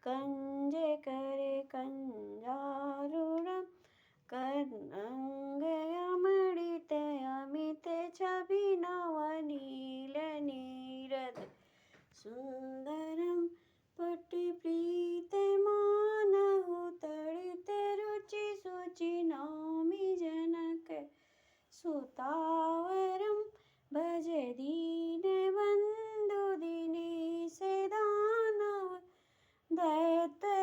कञ्जे करे कञ्जारूढं कर्णङ्गयमडिते अमिते छविनवनीलनीरद सुन्दरं पट्टिप्रीते मानहु तडिते रुचिशुचि नौमि जनक सुतावरं भजे दीनबन्धु दीनेश दानव दैत्य